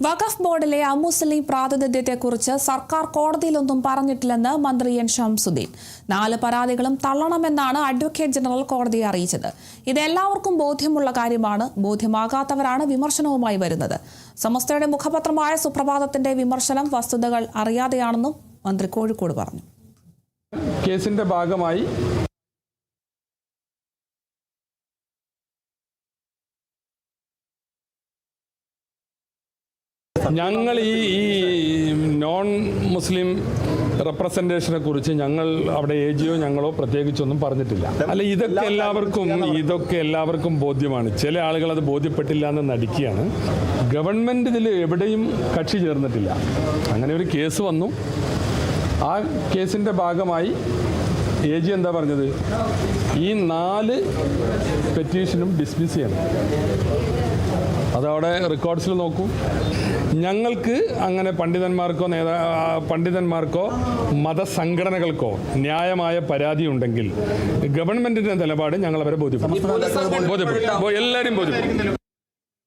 വഖഫ് ബോർഡിലെ അമുസ്ലിം പ്രാതിനിധ്യത്തെക്കുറിച്ച് സർക്കാർ കോടതിയിലൊന്നും പറഞ്ഞിട്ടില്ലെന്ന് മന്ത്രി എൻ ഷംസുദ്ദീൻ. 4 പരാതികളും തള്ളണമെന്നാണ് അഡ്വക്കേറ്റ് ജനറൽ കോടതിയെ അറിയിച്ചത്. ഇത് എല്ലാവർക്കും ബോധ്യമുള്ള കാര്യമാണ്. ബോധ്യമാകാത്തവരാണ് വിമർശനവുമായി വരുന്നത്. സമസ്തയുടെ മുഖപത്രമായ സുപ്രഭാതത്തിന്റെ വിമർശനം വസ്തുതകൾ അറിയാതെയാണെന്നും മന്ത്രി കോഴിക്കോട് പറഞ്ഞു. കേസിന്റെ ഭാഗമായി ഞങ്ങൾ ഈ നോൺ മുസ്ലിം റെപ്രസെൻറ്റേഷനെ കുറിച്ച് ഞങ്ങൾ അവിടെ AGO ഞങ്ങളോ പ്രത്യേകിച്ചൊന്നും പറഞ്ഞിട്ടില്ല. അല്ല, ഇതൊക്കെ എല്ലാവർക്കും ബോധ്യമാണ്. ചില ആളുകൾ അത് ബോധ്യപ്പെട്ടില്ല എന്ന് നടിക്കുകയാണ്. ഗവൺമെൻറ് ഇതിൽ എവിടെയും കക്ഷി ചേർന്നിട്ടില്ല. അങ്ങനെ ഒരു കേസ് വന്നു. ആ കേസിൻ്റെ ഭാഗമായി AG എന്താ പറഞ്ഞത്? ഈ 4 പെറ്റീഷനും ഡിസ്മിസ് ചെയ്യണം. അതവിടെ റെക്കോർഡ്സിൽ നോക്കൂ. ഞങ്ങൾക്ക് അങ്ങനെ പണ്ഡിതന്മാർക്കോ മതസംഘടനകൾക്കോ ന്യായമായ പരാതി ഉണ്ടെങ്കിൽ ഗവൺമെന്റിന്റെ നിലപാട് ഞങ്ങൾ അവരെ ബോധ്യപ്പെടും. എല്ലാവരും ബോധ്യപ്പെടും.